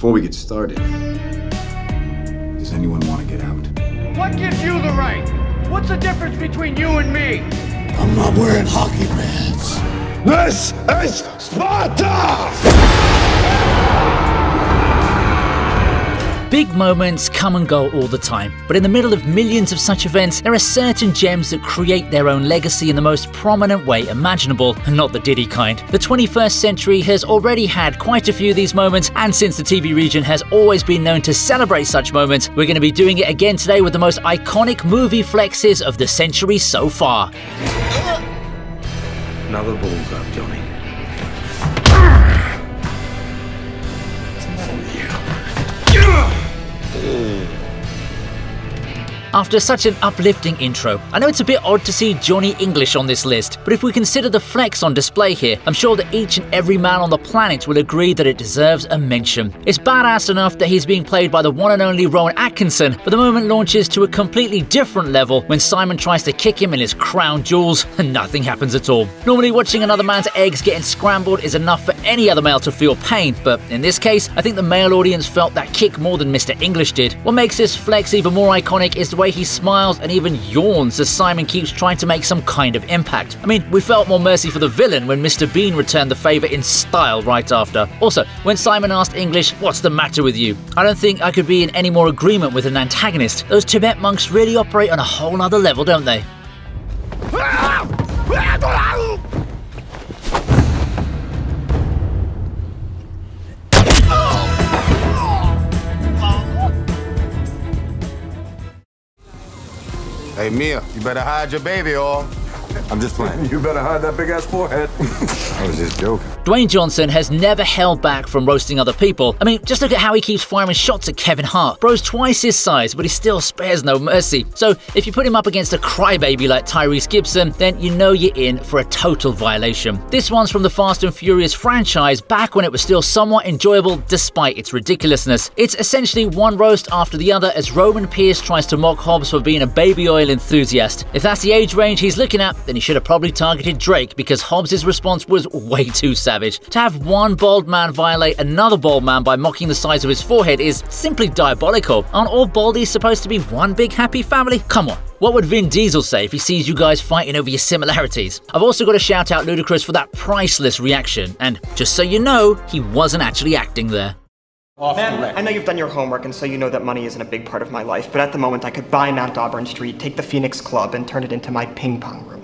Before we get started, does anyone want to get out? What gives you the right? What's the difference between you and me? I'm not wearing hockey pads. This is Sparta! Big moments come and go all the time, but in the middle of millions of such events, there are certain gems that create their own legacy in the most prominent way imaginable, and not the Diddy kind. The 21st century has already had quite a few of these moments, and since the TV region has always been known to celebrate such moments, we're going to be doing it again today with the most iconic movie flexes of the century so far. Another ball up, Johnny. What's the matter with you? After such an uplifting intro, I know it's a bit odd to see Johnny English on this list, but if we consider the flex on display here, I'm sure that each and every man on the planet will agree that it deserves a mention. It's badass enough that he's being played by the one and only Rowan Atkinson, but the moment launches to a completely different level when Simon tries to kick him in his crown jewels and nothing happens at all. Normally watching another man's eggs getting scrambled is enough for any other male to feel pain, but in this case, I think the male audience felt that kick more than Mr. English did. What makes this flex even more iconic is the way he smiles and even yawns as Simon keeps trying to make some kind of impact. I mean, we felt more mercy for the villain when Mr. Bean returned the favour in style right after. Also, when Simon asked English, "What's the matter with you?" I don't think I could be in any more agreement with an antagonist. Those Tibet monks really operate on a whole other level, don't they? Hey, Mia, you better hide your baby, or I'm just playing. You better hide that big-ass forehead. I was just joking. Dwayne Johnson has never held back from roasting other people. I mean, just look at how he keeps firing shots at Kevin Hart. Bro's twice his size, but he still spares no mercy. So if you put him up against a crybaby like Tyrese Gibson, then you know you're in for a total violation. This one's from the Fast and Furious franchise, back when it was still somewhat enjoyable despite its ridiculousness. It's essentially one roast after the other as Roman Pierce tries to mock Hobbs for being a baby oil enthusiast. If that's the age range he's looking at, then he should have probably targeted Drake, because Hobbs' response was way too savage. To have one bald man violate another bald man by mocking the size of his forehead is simply diabolical. Aren't all baldies supposed to be one big happy family? Come on. What would Vin Diesel say if he sees you guys fighting over your similarities? I've also got to shout out Ludacris for that priceless reaction, and just so you know, he wasn't actually acting there. Man, I know you've done your homework and so you know that money isn't a big part of my life, but at the moment I could buy Mount Auburn Street, take the Phoenix Club, and turn it into my ping pong room.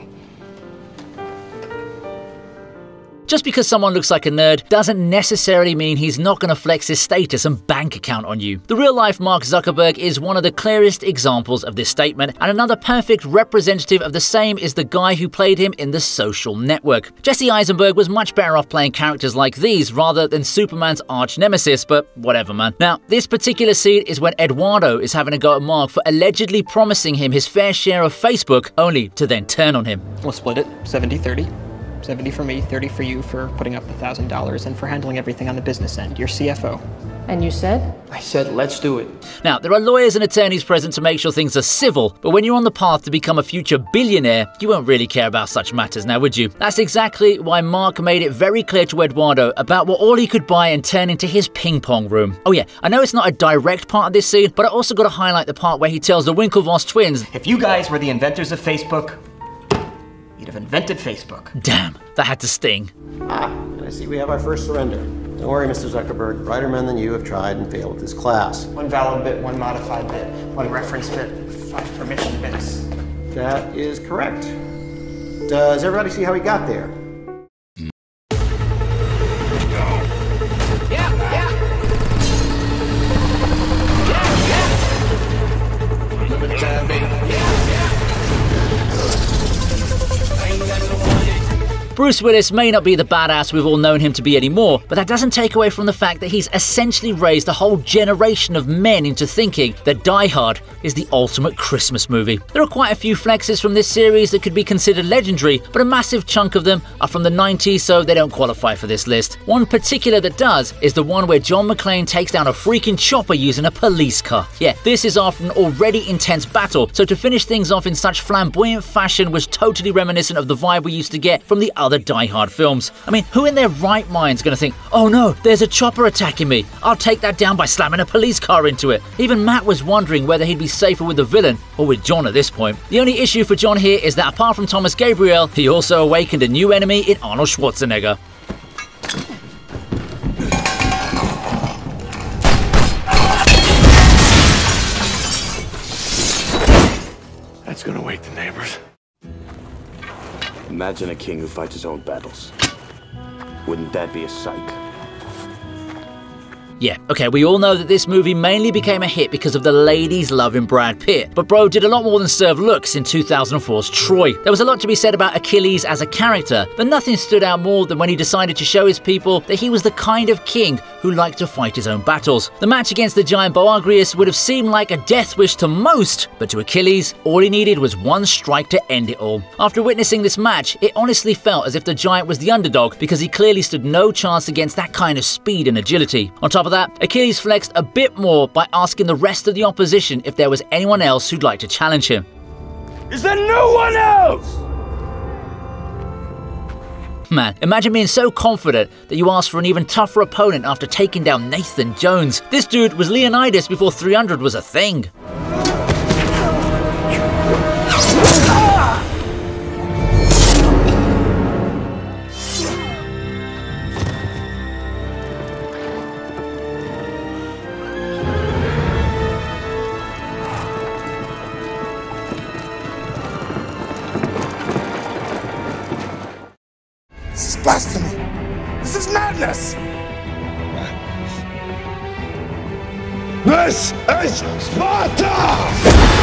Just because someone looks like a nerd doesn't necessarily mean he's not going to flex his status and bank account on you. The real-life Mark Zuckerberg is one of the clearest examples of this statement, and another perfect representative of the same is the guy who played him in The Social Network. Jesse Eisenberg was much better off playing characters like these rather than Superman's arch-nemesis, but whatever, man. Now, this particular scene is when Eduardo is having a go at Mark for allegedly promising him his fair share of Facebook, only to then turn on him. We'll split it, 70-30. 70 for me, 30 for you for putting up the $1,000 and for handling everything on the business end. You're CFO. And you said? I said, let's do it. Now, there are lawyers and attorneys present to make sure things are civil, but when you're on the path to become a future billionaire, you won't really care about such matters now, would you? That's exactly why Mark made it very clear to Eduardo about what all he could buy and turn into his ping pong room. Oh yeah, I know it's not a direct part of this scene, but I also got to highlight the part where he tells the Winklevoss twins, if you guys were the inventors of Facebook, you'd have invented Facebook. Damn, that had to sting. And I see we have our first surrender. Don't worry, Mr. Zuckerberg. Brighter men than you have tried and failed at this class. One valid bit, one modified bit, one reference bit, 5 permission bits. That is correct. Does everybody see how he got there? Bruce Willis may not be the badass we've all known him to be anymore, but that doesn't take away from the fact that he's essentially raised a whole generation of men into thinking that Die Hard is the ultimate Christmas movie. There are quite a few flexes from this series that could be considered legendary, but a massive chunk of them are from the 90s, so they don't qualify for this list. One particular that does is the one where John McClane takes down a freaking chopper using a police car. Yeah, this is after an already intense battle, so to finish things off in such flamboyant fashion was totally reminiscent of the vibe we used to get from the other other Die Hard films. I mean, who in their right mind's gonna think, oh no, there's a chopper attacking me, I'll take that down by slamming a police car into it? Even Matt was wondering whether he'd be safer with the villain or with John at this point. The only issue for John here is that apart from Thomas Gabriel, he also awakened a new enemy in Arnold Schwarzenegger. That's gonna wake the neighbors. Imagine a king who fights his own battles. Wouldn't that be a sight? Yeah, okay, we all know that this movie mainly became a hit because of the ladies loving Brad Pitt, but bro did a lot more than serve looks in 2004's Troy. There was a lot to be said about Achilles as a character, but nothing stood out more than when he decided to show his people that he was the kind of king who liked to fight his own battles. The match against the giant Boagrius would have seemed like a death wish to most, but to Achilles, all he needed was one strike to end it all. After witnessing this match, it honestly felt as if the giant was the underdog because he clearly stood no chance against that kind of speed and agility. On top of that, Achilles flexed a bit more by asking the rest of the opposition if there was anyone else who'd like to challenge him. Is there no one else? Man, imagine being so confident that you asked for an even tougher opponent after taking down Nathan Jones. This dude was Leonidas before 300 was a thing. This is blasphemy. This is madness. This is Sparta!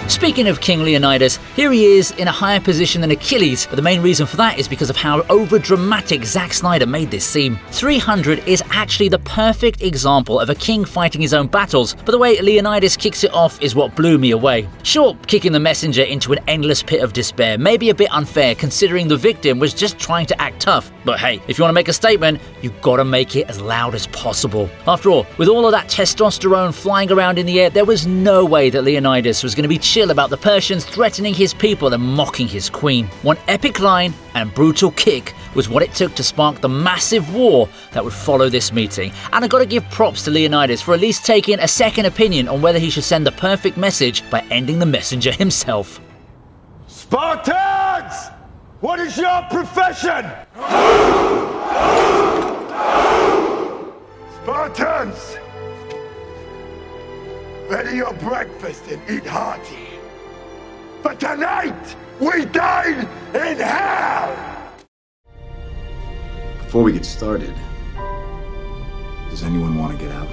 Speaking of King Leonidas, here he is in a higher position than Achilles, but the main reason for that is because of how over-dramatic Zack Snyder made this seem. 300 is actually the perfect example of a king fighting his own battles, but the way Leonidas kicks it off is what blew me away. Sure, kicking the messenger into an endless pit of despair may be a bit unfair considering the victim was just trying to act tough, but hey, if you want to make a statement, you've got to make it as loud as possible. After all, with all of that testosterone flying around in the air, there was no way that Leonidas was going to be chill about the Persians threatening his people and mocking his queen. One epic line and brutal kick was what it took to spark the massive war that would follow this meeting. And I gotta give props to Leonidas for at least taking a second opinion on whether he should send the perfect message by ending the messenger himself. Spartans! What is your profession? Spartans! Ready your breakfast and eat hearty. But tonight, we dine in hell! Before we get started, does anyone want to get out?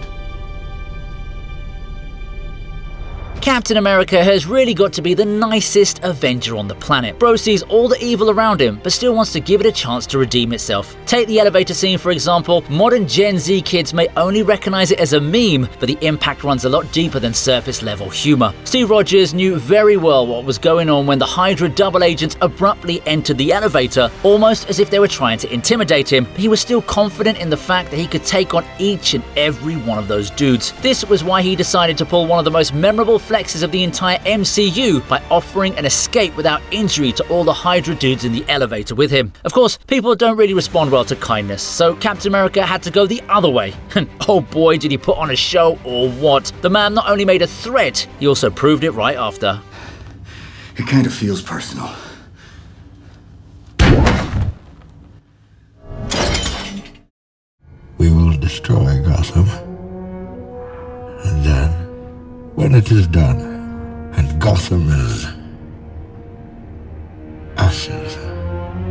Captain America has really got to be the nicest Avenger on the planet. Bro sees all the evil around him, but still wants to give it a chance to redeem itself. Take the elevator scene for example. Modern Gen Z kids may only recognize it as a meme, but the impact runs a lot deeper than surface level humor. Steve Rogers knew very well what was going on when the Hydra double agents abruptly entered the elevator, almost as if they were trying to intimidate him, but he was still confident in the fact that he could take on each and every one of those dudes. This was why he decided to pull one of the most memorable flexes of the entire MCU by offering an escape without injury to all the Hydra dudes in the elevator with him. Of course, people don't really respond well to kindness, so Captain America had to go the other way. And oh boy, did he put on a show or what. The man not only made a threat, he also proved it right after. It kind of feels personal. We will destroy Gotham. And then, when it is done, and Gotham is ashes,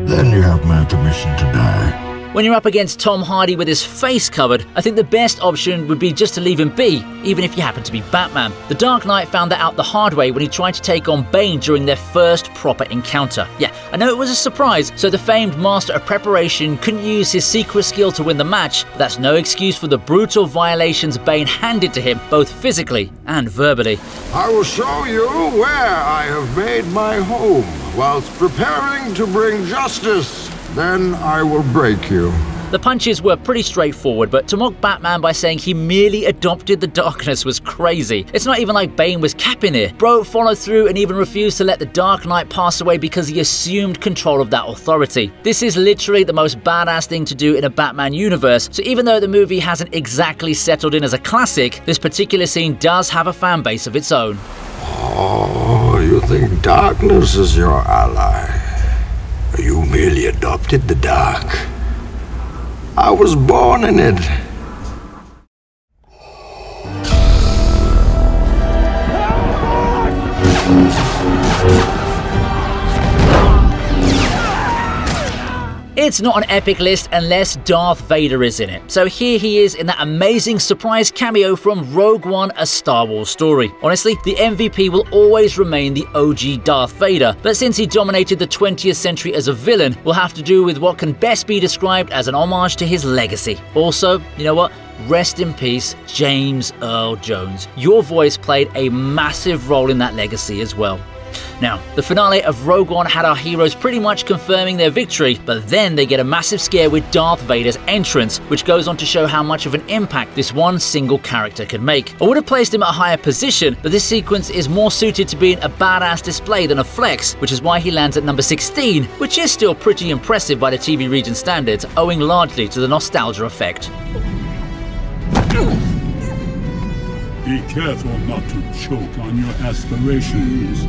then you have my permission to die. When you're up against Tom Hardy with his face covered, I think the best option would be just to leave him be, even if you happen to be Batman. The Dark Knight found that out the hard way when he tried to take on Bane during their first proper encounter. Yeah, I know it was a surprise, so the famed master of preparation couldn't use his secret skill to win the match, but that's no excuse for the brutal violations Bane handed to him, both physically and verbally. I will show you where I have made my home, whilst preparing to bring justice. Then I will break you. The punches were pretty straightforward, but to mock Batman by saying he merely adopted the darkness was crazy. It's not even like Bane was capping here. Bro followed through and even refused to let the Dark Knight pass away because he assumed control of that authority. This is literally the most badass thing to do in a Batman universe, so even though the movie hasn't exactly settled in as a classic, this particular scene does have a fan base of its own. Oh, you think darkness is your ally? You merely adopted the dark. I was born in it. It's not an epic list unless Darth Vader is in it. So here he is in that amazing surprise cameo from Rogue One, A Star Wars Story. Honestly, the MVP will always remain the OG Darth Vader, but since he dominated the 20th century as a villain, we'll have to do with what can best be described as an homage to his legacy. Also, you know what? Rest in peace, James Earl Jones. Your voice played a massive role in that legacy as well. Now, the finale of Rogue One had our heroes pretty much confirming their victory, but then they get a massive scare with Darth Vader's entrance, which goes on to show how much of an impact this one single character can make. I would have placed him at a higher position, but this sequence is more suited to being a badass display than a flex, which is why he lands at number 16, which is still pretty impressive by the TV Regent standards, owing largely to the nostalgia effect. Be careful not to choke on your aspirations,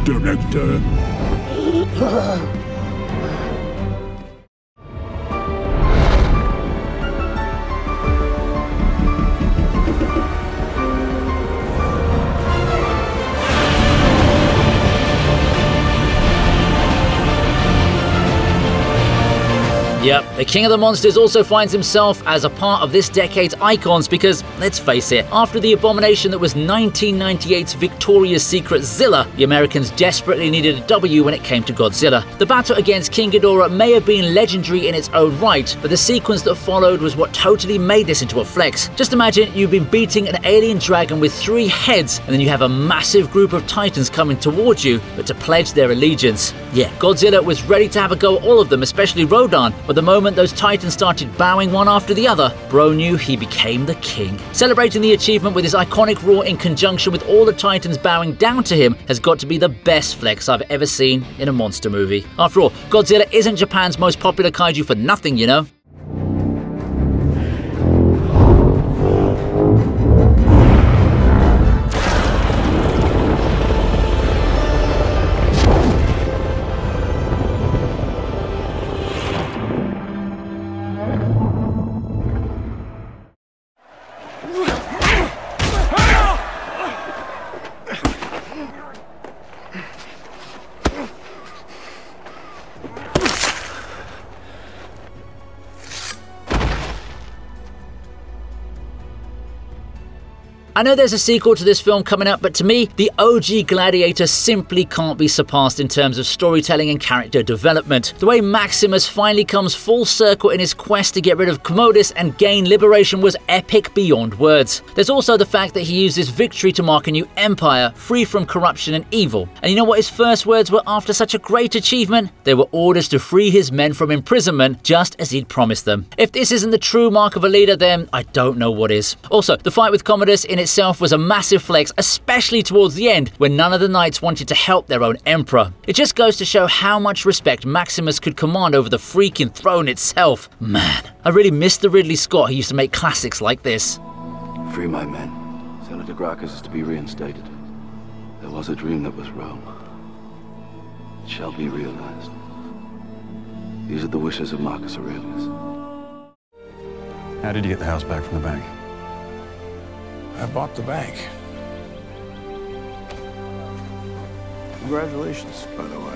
Director. Yep, the King of the Monsters also finds himself as a part of this decade's icons because, let's face it, after the abomination that was 1998's Victoria's Secret Zilla, the Americans desperately needed a W when it came to Godzilla. The battle against King Ghidorah may have been legendary in its own right, but the sequence that followed was what totally made this into a flex. Just imagine you've been beating an alien dragon with 3 heads, and then you have a massive group of titans coming towards you, but to pledge their allegiance. Yeah, Godzilla was ready to have a go at all of them, especially Rodan, but the moment those titans started bowing one after the other, bro knew he became the king. Celebrating the achievement with his iconic roar in conjunction with all the titans bowing down to him has got to be the best flex I've ever seen in a monster movie. After all, Godzilla isn't Japan's most popular kaiju for nothing, you know? I know there's a sequel to this film coming up, but to me, the OG Gladiator simply can't be surpassed in terms of storytelling and character development. The way Maximus finally comes full circle in his quest to get rid of Commodus and gain liberation was epic beyond words. There's also the fact that he used his victory to mark a new empire, free from corruption and evil. And you know what his first words were after such a great achievement? They were orders to free his men from imprisonment, just as he'd promised them. If this isn't the true mark of a leader, then I don't know what is. Also, the fight with Commodus in itself was a massive flex, especially towards the end when none of the knights wanted to help their own emperor. It just goes to show how much respect Maximus could command over the freaking throne itself. Man, I really miss the Ridley Scott who used to make classics like this. Free my men. Senator Gracchus is to be reinstated. There was a dream that was wrong. It shall be realized. These are the wishes of Marcus Aurelius. How did you get the house back from the bank? I bought the bank. Congratulations, by the way.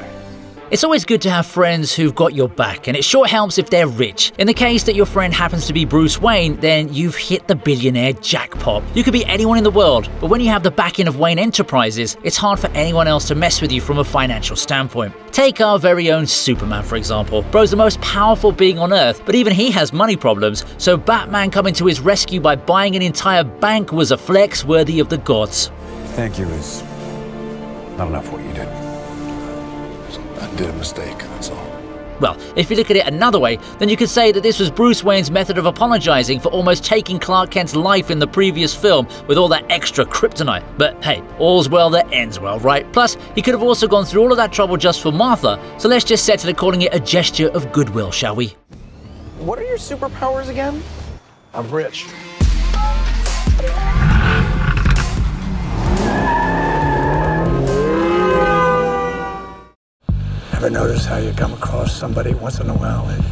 It's always good to have friends who've got your back, and it sure helps if they're rich. In the case that your friend happens to be Bruce Wayne, then you've hit the billionaire jackpot. You could be anyone in the world, but when you have the backing of Wayne Enterprises, it's hard for anyone else to mess with you from a financial standpoint. Take our very own Superman, for example. Bro's the most powerful being on Earth, but even he has money problems, so Batman coming to his rescue by buying an entire bank was a flex worthy of the gods. Thank you is not enough what you did. I did a mistake, that's all. Well, if you look at it another way, then you could say that this was Bruce Wayne's method of apologizing for almost taking Clark Kent's life in the previous film with all that extra kryptonite. But hey, all's well that ends well, right? Plus, he could have also gone through all of that trouble just for Martha, so let's just settle it calling it a gesture of goodwill, shall we? What are your superpowers again? I'm rich. Ever notice how you come across somebody once in a while that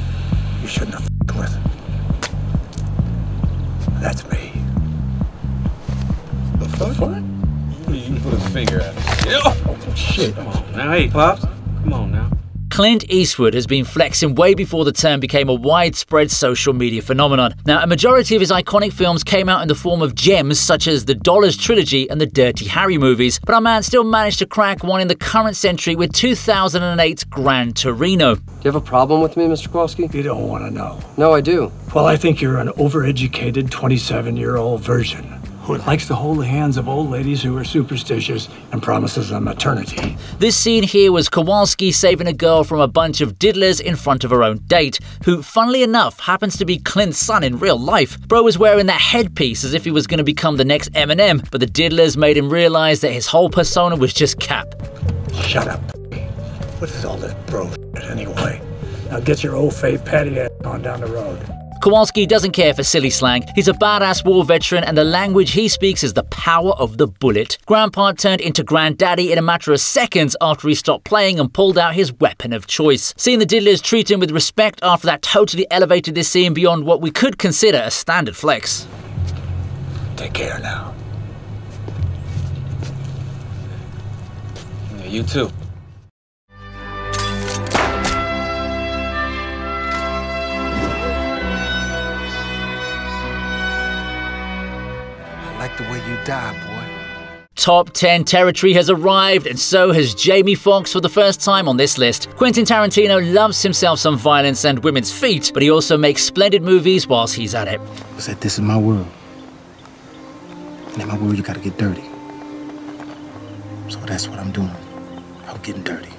you shouldn't have f***ed with? That's me. The fuck? You put a finger at it. Oh, shit. Come on now. Hey, Pops. Come on now. Clint Eastwood has been flexing way before the term became a widespread social media phenomenon. Now, a majority of his iconic films came out in the form of gems such as the Dollars trilogy and the Dirty Harry movies, but our man still managed to crack one in the current century with 2008's Gran Torino. Do you have a problem with me, Mr. Kowalski? You don't want to know. No, I do. Well, I think you're an overeducated 27-year-old virgin who likes to hold the hands of old ladies who are superstitious and promises them eternity. This scene here was Kowalski saving a girl from a bunch of diddlers in front of her own date, who, funnily enough, happens to be Clint's son in real life. Bro was wearing that headpiece as if he was going to become the next Eminem, but the diddlers made him realize that his whole persona was just cap. Shut up. What is all this bro shit anyway? Now get your old fake patty ass on down the road. Kowalski doesn't care for silly slang. He's a badass war veteran and the language he speaks is the power of the bullet. Grandpa turned into granddaddy in a matter of seconds after he stopped playing and pulled out his weapon of choice. Seeing the diddlers treat him with respect after that totally elevated this scene beyond what we could consider a standard flex. Take care now. Yeah, you too. I like the way you die, boy. Top 10 territory has arrived, and so has Jamie Foxx for the first time on this list. Quentin Tarantino loves himself some violence and women's feet, but he also makes splendid movies whilst he's at it. I said, this is my world. And in my world, you gotta get dirty. So that's what I'm doing. I'm getting dirty.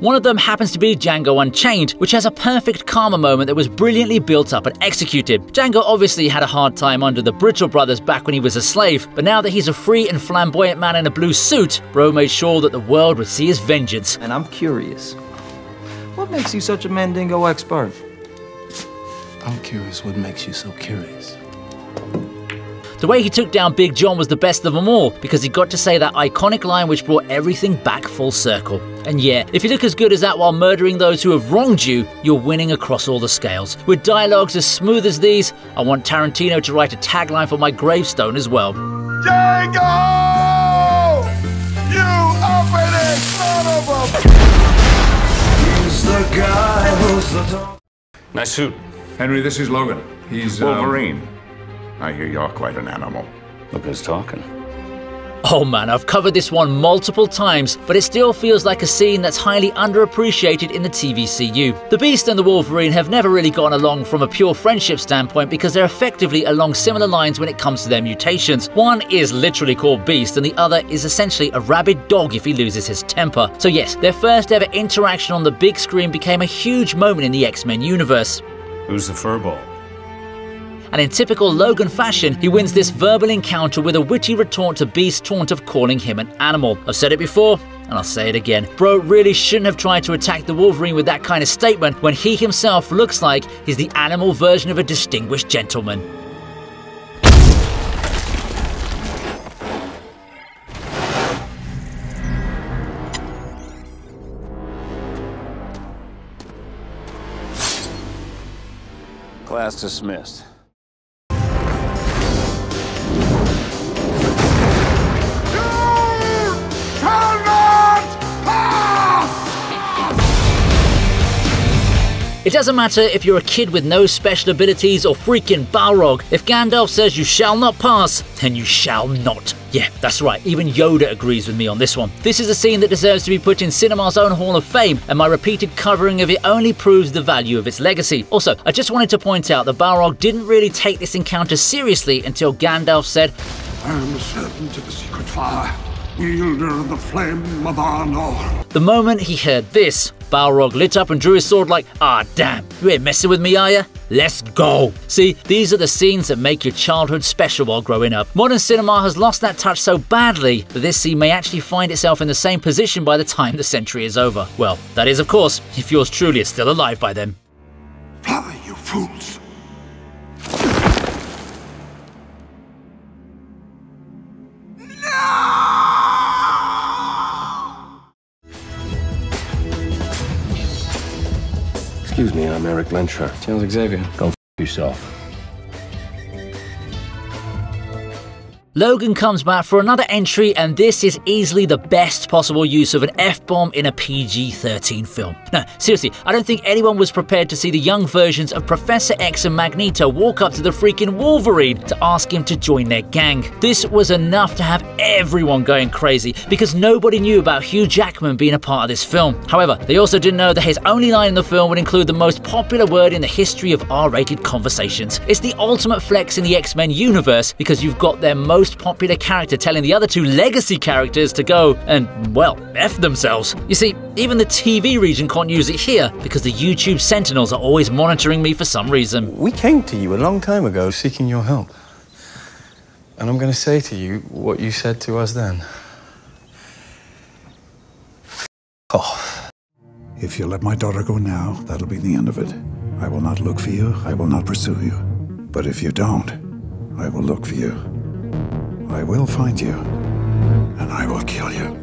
One of them happens to be Django Unchained, which has a perfect karma moment that was brilliantly built up and executed. Django obviously had a hard time under the Brittle brothers back when he was a slave, but now that he's a free and flamboyant man in a blue suit, Bro made sure that the world would see his vengeance. And I'm curious, what makes you such a Mandingo expert? I'm curious what makes you so curious. The way he took down Big John was the best of them all, because he got to say that iconic line which brought everything back full circle. And yeah, if you look as good as that while murdering those who have wronged you, you're winning across all the scales. With dialogues as smooth as these, I want Tarantino to write a tagline for my gravestone as well. Django! You uppity son of a... He's the guy who's the top. Nice suit. Henry, this is Logan. He's Wolverine. I hear you're quite an animal. Look who's talking. Oh man, I've covered this one multiple times, but it still feels like a scene that's highly underappreciated in the TVCU. The Beast and the Wolverine have never really gotten along from a pure friendship standpoint because they're effectively along similar lines when it comes to their mutations. One is literally called Beast and the other is essentially a rabid dog if he loses his temper. So yes, their first ever interaction on the big screen became a huge moment in the X-Men universe. Who's the furball? And in typical Logan fashion, he wins this verbal encounter with a witty retort to Beast's taunt of calling him an animal. I've said it before, and I'll say it again. Bro really shouldn't have tried to attack the Wolverine with that kind of statement when he himself looks like he's the animal version of a distinguished gentleman. Class dismissed. It doesn't matter if you're a kid with no special abilities or freaking Balrog. If Gandalf says you shall not pass, then you shall not. Yeah, that's right, even Yoda agrees with me on this one. This is a scene that deserves to be put in cinema's own Hall of Fame, and my repeated covering of it only proves the value of its legacy. Also, I just wanted to point out that Balrog didn't really take this encounter seriously until Gandalf said, I am the servant of the secret fire, wielder of the flame of Arnor. The moment he heard this, Balrog lit up and drew his sword like, ah damn, you ain't messing with me, are ya? Let's go. See, these are the scenes that make your childhood special while growing up. Modern cinema has lost that touch so badly that this scene may actually find itself in the same position by the time the century is over. Well, that is of course, if yours truly is still alive by then. Fly, you fools! Excuse me, I'm Eric Lensher. Charles Xavier. Go f yourself. Logan comes back for another entry, and this is easily the best possible use of an F-bomb in a PG-13 film. No, seriously, I don't think anyone was prepared to see the young versions of Professor X and Magneto walk up to the freaking Wolverine to ask him to join their gang. This was enough to have everyone going crazy, because nobody knew about Hugh Jackman being a part of this film. However, they also didn't know that his only line in the film would include the most popular word in the history of R-rated conversations. It's the ultimate flex in the X-Men universe, because you've got their most popular character telling the other two legacy characters to go and, well, F themselves. You see, even the TV region can't use it here because the YouTube Sentinels are always monitoring me for some reason. We came to you a long time ago seeking your help. And I'm going to say to you what you said to us then. Off. If you let my daughter go now, that'll be the end of it. I will not look for you. I will not pursue you. But if you don't, I will look for you. I will find you, and I will kill you.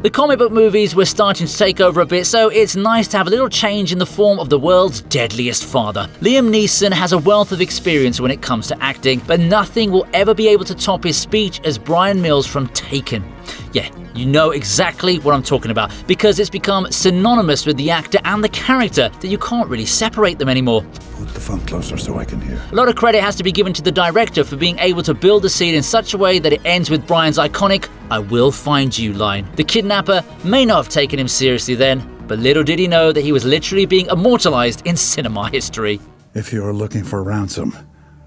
The comic book movies were starting to take over a bit, so it's nice to have a little change in the form of the world's deadliest father. Liam Neeson has a wealth of experience when it comes to acting, but nothing will ever be able to top his speech as Brian Mills from Taken. Yeah, you know exactly what I'm talking about, because it's become synonymous with the actor and the character that you can't really separate them anymore. Put the phone closer so I can hear. A lot of credit has to be given to the director for being able to build the scene in such a way that it ends with Brian's iconic "I will find you" line. The kidnapper may not have taken him seriously then, but little did he know that he was literally being immortalized in cinema history. If you're looking for ransom,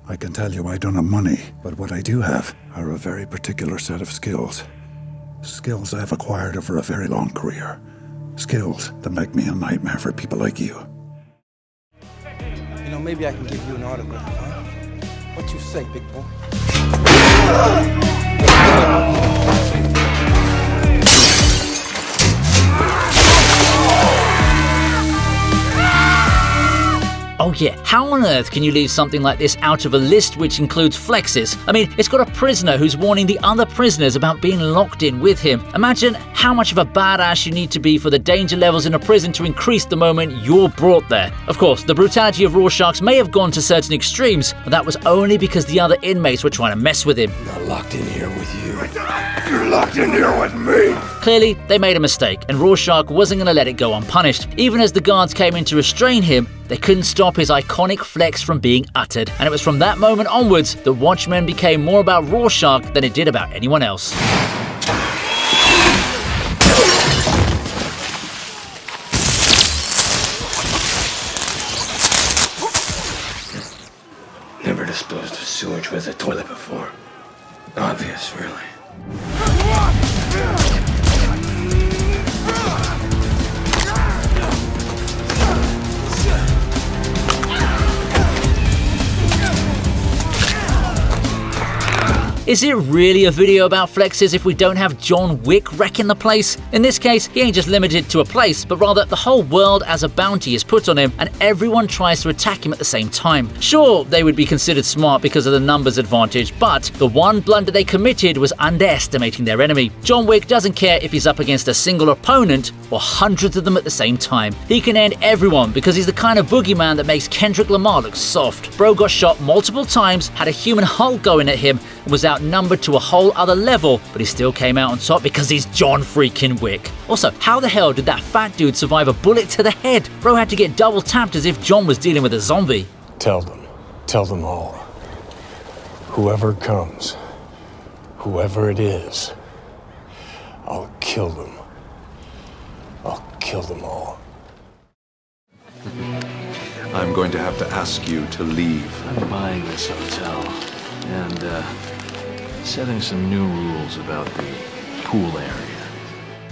I can tell you I don't have money, but what I do have are a very particular set of skills. Skills I've acquired over a very long career. Skills that make me a nightmare for people like you. You know, maybe I can give you an autograph, huh? What you say, big boy? Oh yeah, how on earth can you leave something like this out of a list which includes flexes? I mean, it's got a prisoner who's warning the other prisoners about being locked in with him. Imagine how much of a badass you need to be for the danger levels in a prison to increase the moment you're brought there. Of course, the brutality of Rorschach may have gone to certain extremes, but that was only because the other inmates were trying to mess with him. I'm not locked in here with you. You're locked in here with me. Clearly, they made a mistake, and Rorschach wasn't going to let it go unpunished. Even as the guards came in to restrain him, they couldn't stop his iconic flex from being uttered. And it was from that moment onwards that Watchmen became more about Rorschach than it did about anyone else. Never disposed of sewage with a toilet before. Obvious, really. Is it really a video about flexes if we don't have John Wick wrecking the place? In this case, he ain't just limited to a place, but rather the whole world as a bounty is put on him and everyone tries to attack him at the same time. Sure, they would be considered smart because of the numbers advantage, but the one blunder they committed was underestimating their enemy. John Wick doesn't care if he's up against a single opponent or hundreds of them at the same time. He can end everyone because he's the kind of boogeyman that makes Kendrick Lamar look soft. Bro got shot multiple times, had a human Hulk going at him, and was outnumbered to a whole other level, but he still came out on top because he's John freaking Wick. Also, how the hell did that fat dude survive a bullet to the head? Bro had to get double tapped as if John was dealing with a zombie. Tell them all. Whoever comes, whoever it is, I'll kill them. I'll kill them all. I'm going to have to ask you to leave. I'm buying this hotel and setting some new rules about the pool area.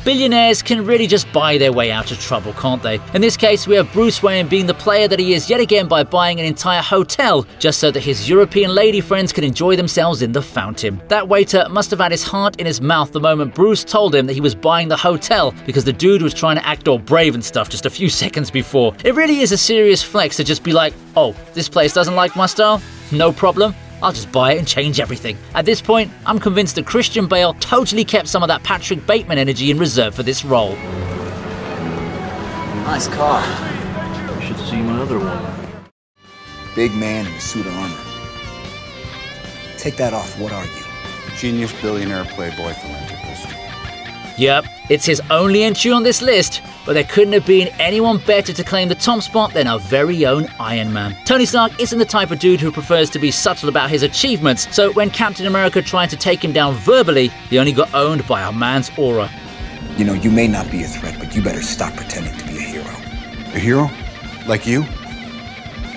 Billionaires can really just buy their way out of trouble, can't they? In this case, we have Bruce Wayne being the player that he is yet again by buying an entire hotel just so that his European lady friends can enjoy themselves in the fountain. That waiter must have had his heart in his mouth the moment Bruce told him that he was buying the hotel because the dude was trying to act all brave and stuff just a few seconds before. It really is a serious flex to just be like, oh, this place doesn't like my style? No problem. I'll just buy it and change everything. At this point, I'm convinced that Christian Bale totally kept some of that Patrick Bateman energy in reserve for this role. Nice car. You should see my other one. Big man in a suit of armor. Take that off, what are you? Genius billionaire playboy philanthropist. Yep, it's his only entry on this list, but there couldn't have been anyone better to claim the top spot than our very own Iron Man. Tony Stark isn't the type of dude who prefers to be subtle about his achievements, so when Captain America tried to take him down verbally, he only got owned by our man's aura. You know, you may not be a threat, but you better stop pretending to be a hero. A hero? Like you?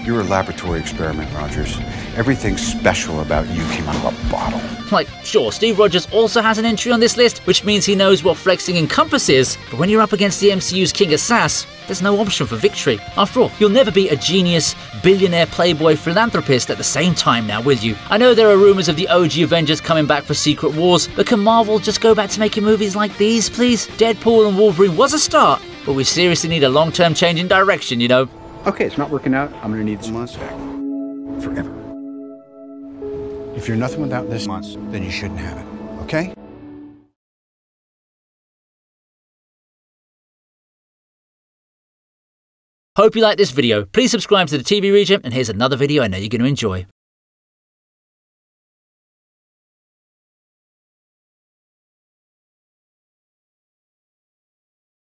You're a laboratory experiment, Rogers. Everything special about you came out of a bottle. Like, sure, Steve Rogers also has an entry on this list, which means he knows what flexing encompasses, but when you're up against the MCU's King of Sass, there's no option for victory. After all, you'll never be a genius, billionaire, playboy, philanthropist at the same time now, will you? I know there are rumors of the OG Avengers coming back for Secret Wars, but can Marvel just go back to making movies like these, please? Deadpool and Wolverine was a start, but we seriously need a long-term change in direction, you know? Okay, it's not working out. I'm gonna need this Mustang. Forever. If you're nothing without this monster, then you shouldn't have it, okay? Hope you like this video. Please subscribe to the TV Regent, and here's another video I know you're going to enjoy.